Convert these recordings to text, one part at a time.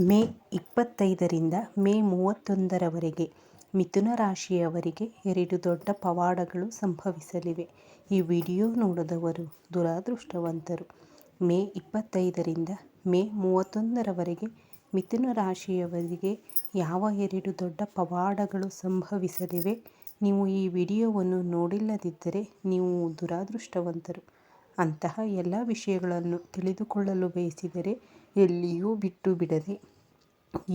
ಮೇ 25ರಿಂದ ಮೇ 31ರವರೆಗೆ ಮಿಥುನ ರಾಶಿಯವರಿಗೆ 2 ದೊಡ್ಡ ಪವಾಡಗಳು ಸಂಭವಿಸಲಿವೆ. ಈ ವಿಡಿಯೋ ನೋಡದವರು ದುರಾದೃಷ್ಟವಂತರು. ಮೇ 25ರಿಂದ ಮೇ 31ರವರೆಗೆ ಮಿಥುನ ರಾಶಿಯವರಿಗೆ ಯಾವ 2 ದೊಡ್ಡ ಪವಾಡಗಳು ಸಂಭವಿಸಲಿವೆ? ನೀವು ಈ ವಿಡಿಯೋವನ್ನು ನೋಡಿಲ್ಲದಿದ್ದರೆ ನೀವು ದುರಾದೃಷ್ಟವಂತರು. ಅಂತಹ ಎಲ್ಲ ವಿಷಯಗಳನ್ನು ತಿಳಿದುಕೊಳ್ಳಲು ಬಯಸಿದರೆ ಎಲ್ಲಿಯೂ ಬಿಟ್ಟು ಬಿಡದೆ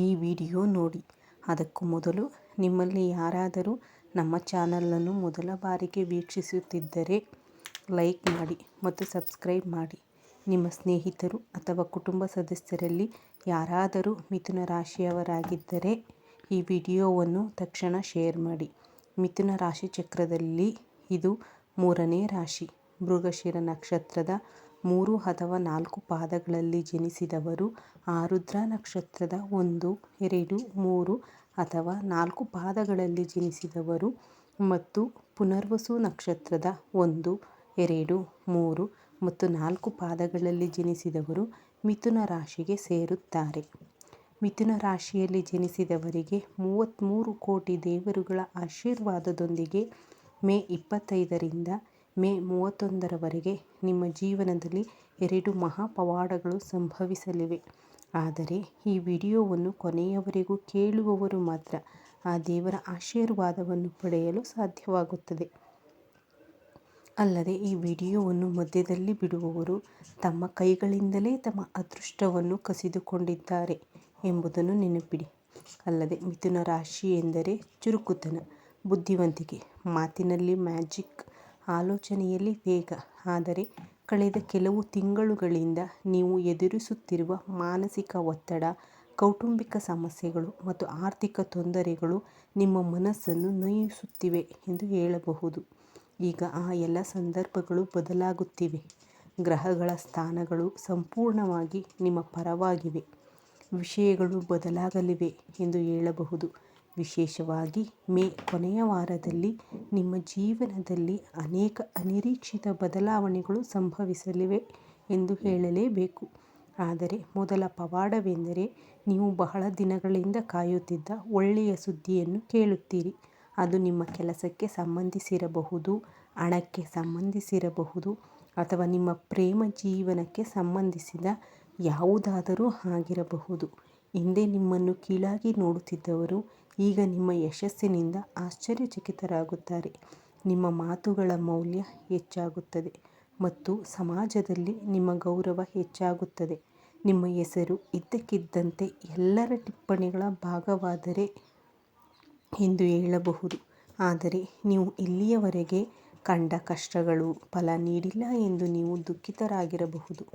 ಈ ವಿಡಿಯೋ ನೋಡಿ. ಅದಕ್ಕೂ ಮೊದಲು ನಿಮ್ಮಲ್ಲಿ ಯಾರಾದರೂ ನಮ್ಮ ಚಾನಲನ್ನು ಮೊದಲ ಬಾರಿಗೆ ವೀಕ್ಷಿಸುತ್ತಿದ್ದರೆ ಲೈಕ್ ಮಾಡಿ ಮತ್ತು ಸಬ್ಸ್ಕ್ರೈಬ್ ಮಾಡಿ. ನಿಮ್ಮ ಸ್ನೇಹಿತರು ಅಥವಾ ಕುಟುಂಬ ಸದಸ್ಯರಲ್ಲಿ ಯಾರಾದರೂ ಮಿಥುನ ರಾಶಿಯವರಾಗಿದ್ದರೆ ಈ ವಿಡಿಯೋವನ್ನು ತಕ್ಷಣ ಶೇರ್ ಮಾಡಿ. ಮಿಥುನ ರಾಶಿ ಚಕ್ರದಲ್ಲಿ ಇದು 3ನೇ ರಾಶಿ. ಮೃಗಶಿರ ನಕ್ಷತ್ರದ 3 ಅಥವಾ 4 ಪಾದಗಳಲ್ಲಿ ಜನಿಸಿದವರು, ಆರುದ್ರ ನಕ್ಷತ್ರದ 1, 2, 3 ಅಥವಾ 4 ಪಾದಗಳಲ್ಲಿ ಜನಿಸಿದವರು ಮತ್ತು ಪುನರ್ವಸು ನಕ್ಷತ್ರದ 1, 2, 3 ಮತ್ತು 4 ಪಾದಗಳಲ್ಲಿ ಜನಿಸಿದವರು ಮಿಥುನ ರಾಶಿಗೆ ಸೇರುತ್ತಾರೆ. ಮಿಥುನ ರಾಶಿಯಲ್ಲಿ ಜನಿಸಿದವರಿಗೆ 33 ಕೋಟಿ ದೇವರುಗಳ ಆಶೀರ್ವಾದದೊಂದಿಗೆ ಮೇ 25ರಿಂದ ಮೇ 31ರವರೆಗೆ ನಿಮ್ಮ ಜೀವನದಲ್ಲಿ 2 ಮಹಾಪವಾಡಗಳು ಸಂಭವಿಸಲಿವೆ. ಆದರೆ ಈ ವಿಡಿಯೋವನ್ನು ಕೊನೆಯವರೆಗೂ ಕೇಳುವವರು ಮಾತ್ರ ಆ ದೇವರ ಆಶೀರ್ವಾದವನ್ನು ಪಡೆಯಲು ಸಾಧ್ಯವಾಗುತ್ತದೆ. ಅಲ್ಲದೆ ಈ ವಿಡಿಯೋವನ್ನು ಮಧ್ಯದಲ್ಲಿ ಬಿಡುವವರು ತಮ್ಮ ಕೈಗಳಿಂದಲೇ ತಮ್ಮ ಅದೃಷ್ಟವನ್ನು ಕಸಿದುಕೊಂಡಿದ್ದಾರೆ ಎಂಬುದನ್ನು ನೆನಪಿಡಿ. ಅಲ್ಲದೆ ಮಿಥುನ ರಾಶಿ ಎಂದರೆ ಚುರುಕುತನ, ಬುದ್ಧಿವಂತಿಕೆ, ಮಾತಿನಲ್ಲಿ ಮ್ಯಾಜಿಕ್, ಆಲೋಚನೆಯಲ್ಲಿ ವೇಗ. ಆದರೆ ಕಳೆದ ಕೆಲವು ತಿಂಗಳುಗಳಿಂದ ನೀವು ಎದುರಿಸುತ್ತಿರುವ ಮಾನಸಿಕ ಒತ್ತಡ, ಕೌಟುಂಬಿಕ ಸಮಸ್ಯೆಗಳು ಮತ್ತು ಆರ್ಥಿಕ ತೊಂದರೆಗಳು ನಿಮ್ಮ ಮನಸ್ಸನ್ನು ನೋಯಿಸುತ್ತಿವೆ ಎಂದು ಹೇಳಬಹುದು. ಈಗ ಆ ಎಲ್ಲ ಸಂದರ್ಭಗಳು ಬದಲಾಗುತ್ತಿವೆ. ಗ್ರಹಗಳ ಸ್ಥಾನಗಳು ಸಂಪೂರ್ಣವಾಗಿ ನಿಮ್ಮ ಪರವಾಗಿವೆ. ವಿಷಯಗಳು ಬದಲಾಗಲಿವೆ ಎಂದು ಹೇಳಬಹುದು. ವಿಶೇಷವಾಗಿ ಮೇ ಕೊನೆಯ ವಾರದಲ್ಲಿ ನಿಮ್ಮ ಜೀವನದಲ್ಲಿ ಅನೇಕ ಅನಿರೀಕ್ಷಿತ ಬದಲಾವಣೆಗಳು ಸಂಭವಿಸಲಿವೆ ಎಂದು ಹೇಳಲೇಬೇಕು. ಆದರೆ ಮೊದಲ ಪವಾಡವೆಂದರೆ ನೀವು ಬಹಳ ದಿನಗಳಿಂದ ಕಾಯುತ್ತಿದ್ದ ಒಳ್ಳೆಯ ಸುದ್ದಿಯನ್ನು ಕೇಳುತ್ತೀರಿ. ಅದು ನಿಮ್ಮ ಕೆಲಸಕ್ಕೆ ಸಂಬಂಧಿಸಿರಬಹುದು, ಹಣಕ್ಕೆ ಸಂಬಂಧಿಸಿರಬಹುದು ಅಥವಾ ನಿಮ್ಮ ಪ್ರೇಮ ಜೀವನಕ್ಕೆ ಸಂಬಂಧಿಸಿದ ಯಾವುದಾದರೂ ಆಗಿರಬಹುದು. ಹಿಂದೆ ನಿಮ್ಮನ್ನು ಕೀಳಾಗಿ ನೋಡುತ್ತಿದ್ದವರು ಈಗ ನಿಮ್ಮ ಯಶಸ್ಸಿನಿಂದ ಆಶ್ಚರ್ಯಚಕಿತರಾಗುತ್ತಾರೆ. ನಿಮ್ಮ ಮಾತುಗಳ ಮೌಲ್ಯ ಹೆಚ್ಚಾಗುತ್ತದೆ ಮತ್ತು ಸಮಾಜದಲ್ಲಿ ನಿಮ್ಮ ಗೌರವ ಹೆಚ್ಚಾಗುತ್ತದೆ. ನಿಮ್ಮ ಹೆಸರು ಇದ್ದಕ್ಕಿದ್ದಂತೆ ಎಲ್ಲರ ಟಿಪ್ಪಣಿಗಳ ಭಾಗವಾದರೆ ಎಂದು ಹೇಳಬಹುದು. ಆದರೆ ನೀವು ಇಲ್ಲಿಯವರೆಗೆ ಕಂಡ ಕಷ್ಟಗಳು ಫಲ ನೀಡಿಲ್ಲ ಎಂದು ನೀವು ದುಃಖಿತರಾಗಿರಬಹುದು.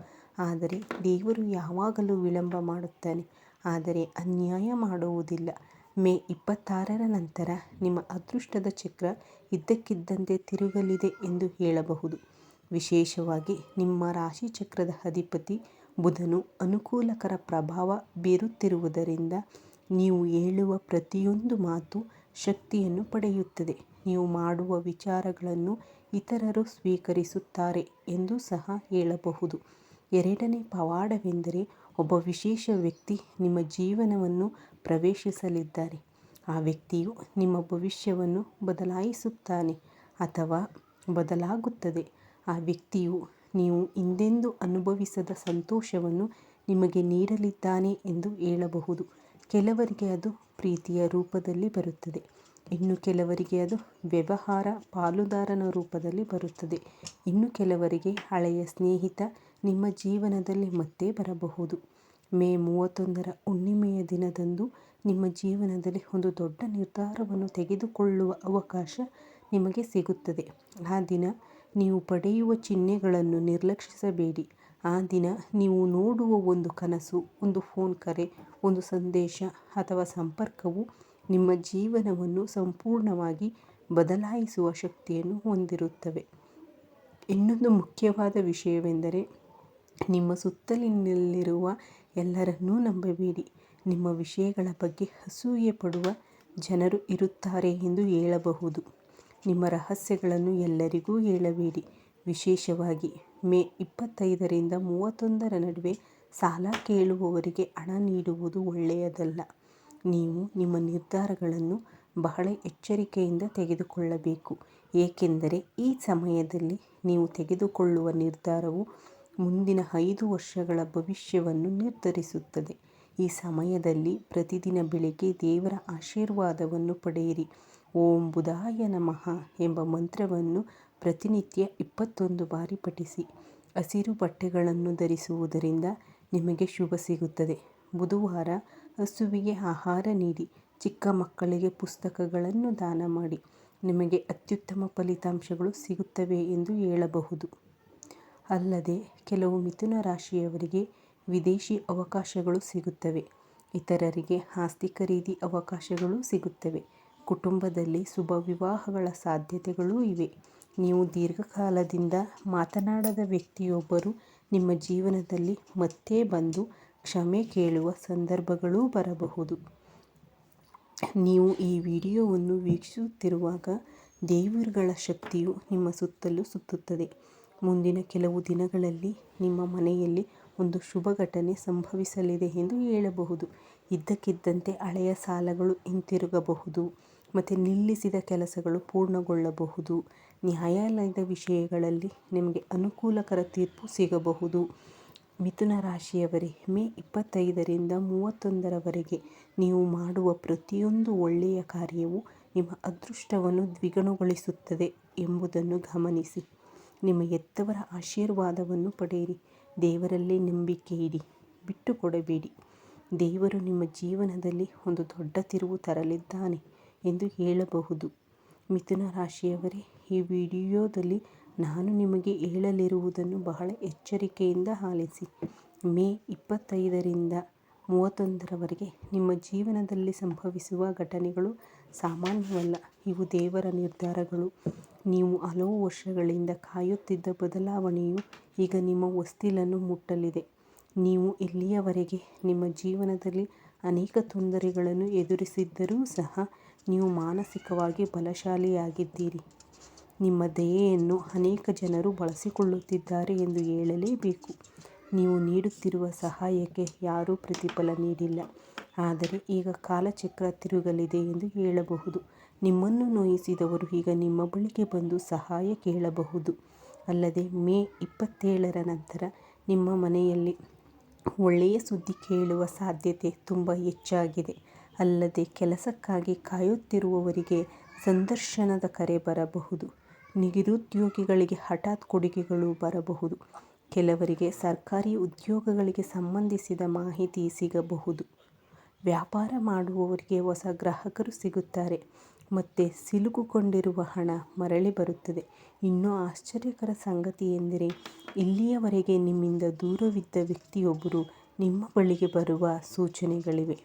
ಆದರೆ ದೇವರು ಯಾವಾಗಲೂ ವಿಳಂಬ ಮಾಡುತ್ತಾನೆ, ಆದರೆ ಅನ್ಯಾಯ ಮಾಡುವುದಿಲ್ಲ. ಮೇ 26ರ ನಂತರ ನಿಮ್ಮ ಅದೃಷ್ಟದ ಚಕ್ರ ಇದ್ದಕ್ಕಿದ್ದಂತೆ ತಿರುಗಲಿದೆ ಎಂದು ಹೇಳಬಹುದು. ವಿಶೇಷವಾಗಿ ನಿಮ್ಮ ರಾಶಿಚಕ್ರದ ಅಧಿಪತಿ ಬುಧನು ಅನುಕೂಲಕರ ಪ್ರಭಾವ ಬೀರುತ್ತಿರುವುದರಿಂದ ನೀವು ಹೇಳುವ ಪ್ರತಿಯೊಂದು ಮಾತು ಶಕ್ತಿಯನ್ನು ಪಡೆಯುತ್ತದೆ. ನೀವು ಮಾಡುವ ವಿಚಾರಗಳನ್ನು ಇತರರು ಸ್ವೀಕರಿಸುತ್ತಾರೆ ಎಂದು ಸಹ ಹೇಳಬಹುದು. 2ನೇ ಪವಾಡವೆಂದರೆ ಒಬ್ಬ ವಿಶೇಷ ವ್ಯಕ್ತಿ ನಿಮ್ಮ ಜೀವನವನ್ನು ಪ್ರವೇಶಿಸಲಿದ್ದಾನೆ. ಆ ವ್ಯಕ್ತಿಯು ನಿಮ್ಮ ಭವಿಷ್ಯವನ್ನು ಬದಲಾಯಿಸುತ್ತಾನೆ ಅಥವಾ ಬದಲಾಗುತ್ತದೆ. ಆ ವ್ಯಕ್ತಿಯು ನೀವು ಹಿಂದೆಂದೂ ಅನುಭವಿಸದ ಸಂತೋಷವನ್ನು ನಿಮಗೆ ನೀಡಲಿದ್ದಾನೆ ಎಂದು ಹೇಳಬಹುದು. ಕೆಲವರಿಗೆ ಅದು ಪ್ರೀತಿಯ ರೂಪದಲ್ಲಿ ಬರುತ್ತದೆ, ಇನ್ನು ಕೆಲವರಿಗೆ ಅದು ವ್ಯವಹಾರ ಪಾಲುದಾರನ ರೂಪದಲ್ಲಿ ಬರುತ್ತದೆ, ಇನ್ನು ಕೆಲವರಿಗೆ ಹಳೆಯ ಸ್ನೇಹಿತ ನಿಮ್ಮ ಜೀವನದಲ್ಲಿ ಮತ್ತೆ ಬರಬಹುದು. ಮೇ 31ರ ಹುಣ್ಣಿಮೆಯ ದಿನದಂದು ನಿಮ್ಮ ಜೀವನದಲ್ಲಿ ಒಂದು ದೊಡ್ಡ ನಿರ್ಧಾರವನ್ನು ತೆಗೆದುಕೊಳ್ಳುವ ಅವಕಾಶ ನಿಮಗೆ ಸಿಗುತ್ತದೆ. ಆ ದಿನ ನೀವು ಪಡೆಯುವ ಚಿಹ್ನೆಗಳನ್ನು ನಿರ್ಲಕ್ಷಿಸಬೇಡಿ. ಆ ದಿನ ನೀವು ನೋಡುವ ಒಂದು ಕನಸು, ಒಂದು ಫೋನ್ ಕರೆ, ಒಂದು ಸಂದೇಶ ಅಥವಾ ಸಂಪರ್ಕವು ನಿಮ್ಮ ಜೀವನವನ್ನು ಸಂಪೂರ್ಣವಾಗಿ ಬದಲಾಯಿಸುವ ಶಕ್ತಿಯನ್ನು ಹೊಂದಿರುತ್ತವೆ. ಇನ್ನೊಂದು ಮುಖ್ಯವಾದ ವಿಷಯವೆಂದರೆ ನಿಮ್ಮ ಸುತ್ತಲಿನಲ್ಲಿರುವ ಎಲ್ಲರನ್ನೂ ನಂಬಬೇಡಿ. ನಿಮ್ಮ ವಿಷಯಗಳ ಬಗ್ಗೆ ಅಸೂಯೆ ಪಡುವ ಜನರು ಇರುತ್ತಾರೆ ಎಂದು ಹೇಳಬಹುದು. ನಿಮ್ಮ ರಹಸ್ಯಗಳನ್ನು ಎಲ್ಲರಿಗೂ ಹೇಳಬೇಡಿ. ವಿಶೇಷವಾಗಿ ಮೇ 25ರಿಂದ 31ರ ನಡುವೆ ಸಾಲ ಕೇಳುವವರಿಗೆ ಹಣ ನೀಡುವುದು ಒಳ್ಳೆಯದಲ್ಲ. ನೀವು ನಿಮ್ಮ ನಿರ್ಧಾರಗಳನ್ನು ಬಹಳ ಎಚ್ಚರಿಕೆಯಿಂದ ತೆಗೆದುಕೊಳ್ಳಬೇಕು, ಏಕೆಂದರೆ ಈ ಸಮಯದಲ್ಲಿ ನೀವು ತೆಗೆದುಕೊಳ್ಳುವ ನಿರ್ಧಾರವು ಮುಂದಿನ 5 ವರ್ಷಗಳ ಭವಿಷ್ಯವನ್ನು ನಿರ್ಧರಿಸುತ್ತದೆ. ಈ ಸಮಯದಲ್ಲಿ ಪ್ರತಿದಿನ ಬೆಳಿಗ್ಗೆ ದೇವರ ಆಶೀರ್ವಾದವನ್ನು ಪಡೆಯಿರಿ. ಓಂ ಬುಧಾಯ ನಮಃ ಎಂಬ ಮಂತ್ರವನ್ನು ಪ್ರತಿನಿತ್ಯ 21 ಬಾರಿ ಪಠಿಸಿ. ಹಸಿರು ಬಟ್ಟೆಗಳನ್ನು ಧರಿಸುವುದರಿಂದ ನಿಮಗೆ ಶುಭ ಸಿಗುತ್ತದೆ. ಬುಧವಾರ ಹಸುವಿಗೆ ಆಹಾರ ನೀಡಿ. ಚಿಕ್ಕ ಮಕ್ಕಳಿಗೆ ಪುಸ್ತಕಗಳನ್ನು ದಾನ ಮಾಡಿ. ನಿಮಗೆ ಅತ್ಯುತ್ತಮ ಫಲಿತಾಂಶಗಳು ಸಿಗುತ್ತವೆ ಎಂದು ಹೇಳಬಹುದು. ಅಲ್ಲದೆ ಕೆಲವು ಮಿಥುನ ರಾಶಿಯವರಿಗೆ ವಿದೇಶಿ ಅವಕಾಶಗಳು ಸಿಗುತ್ತವೆ. ಇತರರಿಗೆ ಆಸ್ತಿ ಖರೀದಿ ಅವಕಾಶಗಳು ಸಿಗುತ್ತವೆ. ಕುಟುಂಬದಲ್ಲಿ ಶುಭ ವಿವಾಹಗಳ ಸಾಧ್ಯತೆಗಳೂ ಇವೆ. ನೀವು ದೀರ್ಘಕಾಲದಿಂದ ಮಾತನಾಡದ ವ್ಯಕ್ತಿಯೊಬ್ಬರು ನಿಮ್ಮ ಜೀವನದಲ್ಲಿ ಮತ್ತೆ ಬಂದು ಕ್ಷಮೆ ಕೇಳುವ ಸಂದರ್ಭಗಳೂ ಬರಬಹುದು. ನೀವು ಈ ವಿಡಿಯೋವನ್ನು ವೀಕ್ಷಿಸುತ್ತಿರುವಾಗ ದೇವರುಗಳ ಶಕ್ತಿಯು ನಿಮ್ಮ ಸುತ್ತಲೂ ಸುತ್ತುತ್ತದೆ. ಮುಂದಿನ ಕೆಲವು ದಿನಗಳಲ್ಲಿ ನಿಮ್ಮ ಮನೆಯಲ್ಲಿ ಒಂದು ಶುಭ ಘಟನೆ ಸಂಭವಿಸಲಿದೆ ಎಂದು ಹೇಳಬಹುದು. ಇದ್ದಕ್ಕಿದ್ದಂತೆ ಹಳೆಯ ಸಾಲಗಳು ಹಿಂತಿರುಗಬಹುದು ಮತ್ತು ನಿಲ್ಲಿಸಿದ ಕೆಲಸಗಳು ಪೂರ್ಣಗೊಳ್ಳಬಹುದು. ನ್ಯಾಯಾಲಯದ ವಿಷಯಗಳಲ್ಲಿ ನಿಮಗೆ ಅನುಕೂಲಕರ ತೀರ್ಪು ಸಿಗಬಹುದು. ಮಿಥುನ ರಾಶಿಯವರೇ, ಮೇ 25ರಿಂದ 31ರವರೆಗೆ ನೀವು ಮಾಡುವ ಪ್ರತಿಯೊಂದು ಒಳ್ಳೆಯ ಕಾರ್ಯವು ನಿಮ್ಮ ಅದೃಷ್ಟವನ್ನು ದ್ವಿಗುಣಗೊಳಿಸುತ್ತದೆ ಎಂಬುದನ್ನು ಗಮನಿಸಿ. ನಿಮ್ಮ ಹೆತ್ತವರ ಆಶೀರ್ವಾದವನ್ನು ಪಡೆಯಿರಿ. ದೇವರಲ್ಲಿ ನಂಬಿಕೆ ಇಡಿ, ಬಿಟ್ಟು ಕೊಡಬೇಡಿ. ದೇವರು ನಿಮ್ಮ ಜೀವನದಲ್ಲಿ ಒಂದು ದೊಡ್ಡ ತಿರುವು ತರಲಿದ್ದಾನೆ ಎಂದು ಹೇಳಬಹುದು. ಮಿಥುನ ರಾಶಿಯವರೇ, ಈ ವಿಡಿಯೋದಲ್ಲಿ ನಾನು ನಿಮಗೆ ಹೇಳಲಿರುವುದನ್ನು ಬಹಳ ಎಚ್ಚರಿಕೆಯಿಂದ ಆಲಿಸಿ. ಮೇ 25ರಿಂದ 31ರವರೆಗೆ ನಿಮ್ಮ ಜೀವನದಲ್ಲಿ ಸಂಭವಿಸುವ ಘಟನೆಗಳು ಸಾಮಾನ್ಯವಲ್ಲ. ಇವು ದೇವರ ನಿರ್ಧಾರಗಳು. ನೀವು ಹಲವು ವರ್ಷಗಳಿಂದ ಕಾಯುತ್ತಿದ್ದ ಬದಲಾವಣೆಯು ಈಗ ನಿಮ್ಮ ಹೊಸ್ತಿಲನ್ನು ಮುಟ್ಟಲಿದೆ. ನೀವು ಇಲ್ಲಿಯವರೆಗೆ ನಿಮ್ಮ ಜೀವನದಲ್ಲಿ ಅನೇಕ ತೊಂದರೆಗಳನ್ನು ಎದುರಿಸಿದ್ದರೂ ಸಹ ನೀವು ಮಾನಸಿಕವಾಗಿ ಬಲಶಾಲಿಯಾಗಿದ್ದೀರಿ. ನಿಮ್ಮ ದಯೆಯನ್ನು ಅನೇಕ ಜನರು ಬಳಸಿಕೊಳ್ಳುತ್ತಿದ್ದಾರೆ ಎಂದು ಹೇಳಲೇಬೇಕು. ನೀವು ನೀಡುತ್ತಿರುವ ಸಹಾಯಕ್ಕೆ ಯಾರೂ ಪ್ರತಿಫಲ ನೀಡಿಲ್ಲ, ಆದರೆ ಈಗ ಕಾಲಚಕ್ರ ತಿರುಗಲಿದೆ ಎಂದು ಹೇಳಬಹುದು. ನಿಮ್ಮನ್ನು ನೋಯಿಸಿದವರು ಈಗ ನಿಮ್ಮ ಬಳಿಗೆ ಬಂದು ಸಹಾಯ ಕೇಳಬಹುದು. ಅಲ್ಲದೆ ಮೇ 27ರ ನಂತರ ನಿಮ್ಮ ಮನೆಯಲ್ಲಿ ಒಳ್ಳೆಯ ಸುದ್ದಿ ಕೇಳುವ ಸಾಧ್ಯತೆ ತುಂಬ ಹೆಚ್ಚಾಗಿದೆ. ಅಲ್ಲದೆ ಕೆಲಸಕ್ಕಾಗಿ ಕಾಯುತ್ತಿರುವವರಿಗೆ ಸಂದರ್ಶನದ ಕರೆ ಬರಬಹುದು. ನಿರುದ್ಯೋಗಿಗಳಿಗೆ ಹಠಾತ್ ಕೊಡುಗೆಗಳು ಬರಬಹುದು. ಕೆಲವರಿಗೆ ಸರ್ಕಾರಿ ಉದ್ಯೋಗಗಳಿಗೆ ಸಂಬಂಧಿಸಿದ ಮಾಹಿತಿ ಸಿಗಬಹುದು. ವ್ಯಾಪಾರ ಮಾಡುವವರಿಗೆ ಹೊಸ ಗ್ರಾಹಕರು ಸಿಗುತ್ತಾರೆ ಮತ್ತು ಸಿಲುಕಿಕೊಂಡಿರುವ ಹಣ ಮರಳಿ ಬರುತ್ತದೆ. ಇನ್ನೂ ಆಶ್ಚರ್ಯಕರ ಸಂಗತಿ ಎಂದರೆ, ಇಲ್ಲಿಯವರೆಗೆ ನಿಮ್ಮಿಂದ ದೂರವಿದ್ದ ವ್ಯಕ್ತಿಯೊಬ್ಬರು ನಿಮ್ಮ ಬಳಿಗೆ ಬರುವ ಸೂಚನೆಗಳಿವೆ.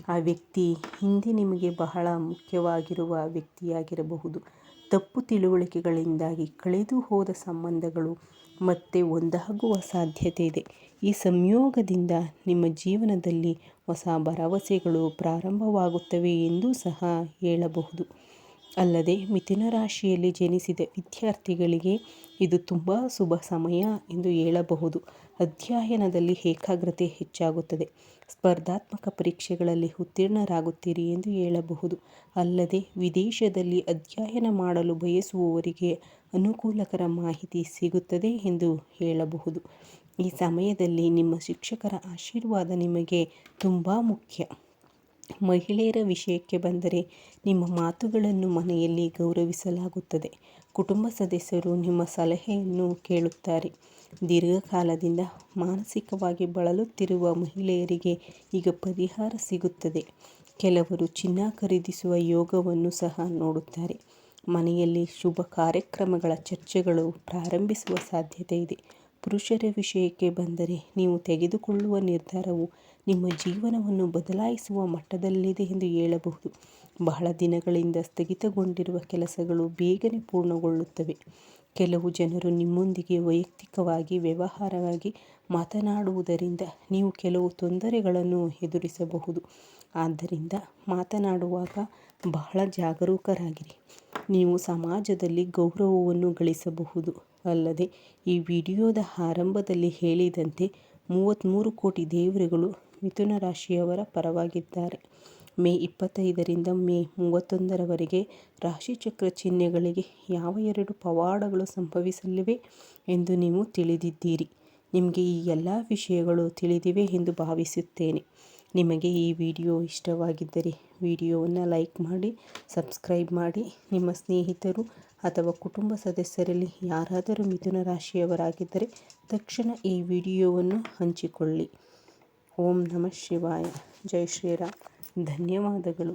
ಆ ವ್ಯಕ್ತಿ ಹಿಂದೆ ನಿಮಗೆ ಬಹಳ ಮುಖ್ಯವಾಗಿರುವ ವ್ಯಕ್ತಿಯಾಗಿರಬಹುದು. ತಪ್ಪು ತಿಳುವಳಿಕೆಗಳಿಂದಾಗಿ ಕಳೆದು ಹೋದ ಸಂಬಂಧಗಳು ಮತ್ತೆ ಒಂದಾಗುವ ಸಾಧ್ಯತೆ ಇದೆ. ಈ ಸಂಯೋಗದಿಂದ ನಿಮ್ಮ ಜೀವನದಲ್ಲಿ ಹೊಸ ಭರವಸೆಗಳು ಪ್ರಾರಂಭವಾಗುತ್ತವೆ ಎಂದೂ ಸಹ ಹೇಳಬಹುದು. ಅಲ್ಲದೆ ಮಿಥುನ ರಾಶಿಯಲ್ಲಿ ಜನಿಸಿದ ವಿದ್ಯಾರ್ಥಿಗಳಿಗೆ ಇದು ತುಂಬ ಶುಭ ಸಮಯ ಎಂದು ಹೇಳಬಹುದು. ಅಧ್ಯಯನದಲ್ಲಿ ಏಕಾಗ್ರತೆ ಹೆಚ್ಚಾಗುತ್ತದೆ. ಸ್ಪರ್ಧಾತ್ಮಕ ಪರೀಕ್ಷೆಗಳಲ್ಲಿ ಉತ್ತೀರ್ಣರಾಗುತ್ತೀರಿ ಎಂದು ಹೇಳಬಹುದು. ಅಲ್ಲದೆ ವಿದೇಶದಲ್ಲಿ ಅಧ್ಯಯನ ಮಾಡಲು ಬಯಸುವವರಿಗೆ ಅನುಕೂಲಕರ ಮಾಹಿತಿ ಸಿಗುತ್ತದೆ ಎಂದು ಹೇಳಬಹುದು. ಈ ಸಮಯದಲ್ಲಿ ನಿಮ್ಮ ಶಿಕ್ಷಕರ ಆಶೀರ್ವಾದ ನಿಮಗೆ ತುಂಬ ಮುಖ್ಯ. ಮಹಿಳೆಯರ ವಿಷಯಕ್ಕೆ ಬಂದರೆ, ನಿಮ್ಮ ಮಾತುಗಳನ್ನು ಮನೆಯಲ್ಲಿ ಗೌರವಿಸಲಾಗುತ್ತದೆ. ಕುಟುಂಬ ಸದಸ್ಯರು ನಿಮ್ಮ ಸಲಹೆಯನ್ನು ಕೇಳುತ್ತಾರೆ. ದೀರ್ಘಕಾಲದಿಂದ ಮಾನಸಿಕವಾಗಿ ಬಳಲುತ್ತಿರುವ ಮಹಿಳೆಯರಿಗೆ ಈಗ ಪರಿಹಾರ ಸಿಗುತ್ತದೆ. ಕೆಲವರು ಚಿನ್ನ ಖರೀದಿಸುವ ಯೋಗವನ್ನು ಸಹ ನೋಡುತ್ತಾರೆ. ಮನೆಯಲ್ಲಿ ಶುಭ ಕಾರ್ಯಕ್ರಮಗಳ ಚರ್ಚೆಗಳು ಪ್ರಾರಂಭಿಸುವ ಸಾಧ್ಯತೆ ಇದೆ. ಪುರುಷರ ವಿಷಯಕ್ಕೆ ಬಂದರೆ, ನೀವು ತೆಗೆದುಕೊಳ್ಳುವ ನಿರ್ಧಾರವು ನಿಮ್ಮ ಜೀವನವನ್ನು ಬದಲಾಯಿಸುವ ಮಟ್ಟದಲ್ಲಿದೆ ಎಂದು ಹೇಳಬಹುದು. ಬಹಳ ದಿನಗಳಿಂದ ಸ್ಥಗಿತಗೊಂಡಿರುವ ಕೆಲಸಗಳು ಬೇಗನೆ ಪೂರ್ಣಗೊಳ್ಳುತ್ತವೆ. ಕೆಲವು ಜನರು ನಿಮ್ಮೊಂದಿಗೆ ವೈಯಕ್ತಿಕವಾಗಿ ವ್ಯವಹಾರವಾಗಿ ಮಾತನಾಡುವುದರಿಂದ ನೀವು ಕೆಲವು ತೊಂದರೆಗಳನ್ನು ಎದುರಿಸಬಹುದು. ಆದ್ದರಿಂದ ಮಾತನಾಡುವಾಗ ಬಹಳ ಜಾಗರೂಕರಾಗಿರಿ. ನೀವು ಸಮಾಜದಲ್ಲಿ ಗೌರವವನ್ನು ಗಳಿಸಬಹುದು. ಅಲ್ಲದೆ ಈ ವಿಡಿಯೋದ ಆರಂಭದಲ್ಲಿ ಹೇಳಿದಂತೆ 33 ಕೋಟಿ ದೇವರುಗಳು ಮಿಥುನ ರಾಶಿಯವರ ಪರವಾಗಿದ್ದಾರೆ. ಮೇ 25ರಿಂದ ಮೇ 31ರವರೆಗೆ ರಾಶಿಚಕ್ರ ಚಿಹ್ನೆಗಳಿಗೆ ಯಾವ 2 ಪವಾಡಗಳು ಸಂಭವಿಸಲಿವೆ ಎಂದು ನೀವು ತಿಳಿದಿದ್ದೀರಿ. ನಿಮಗೆ ಈ ಎಲ್ಲ ವಿಷಯಗಳು ತಿಳಿದಿವೆ ಎಂದು ಭಾವಿಸುತ್ತೇನೆ. ನಿಮಗೆ ಈ ವಿಡಿಯೋ ಇಷ್ಟವಾಗಿದ್ದರೆ ವಿಡಿಯೋವನ್ನು ಲೈಕ್ ಮಾಡಿ, ಸಬ್ಸ್ಕ್ರೈಬ್ ಮಾಡಿ. ನಿಮ್ಮ ಸ್ನೇಹಿತರು ಅಥವಾ ಕುಟುಂಬ ಸದಸ್ಯರಲ್ಲಿ ಯಾರಾದರೂ ಮಿಥುನ ರಾಶಿಯವರಾಗಿದ್ದರೆ ತಕ್ಷಣ ಈ ವಿಡಿಯೋವನ್ನು ಹಂಚಿಕೊಳ್ಳಿ. ಓಂ ನಮಃ ಶಿವಾಯ. ಜೈ ಶ್ರೀರಾಮ್. ಧನ್ಯವಾದಗಳು.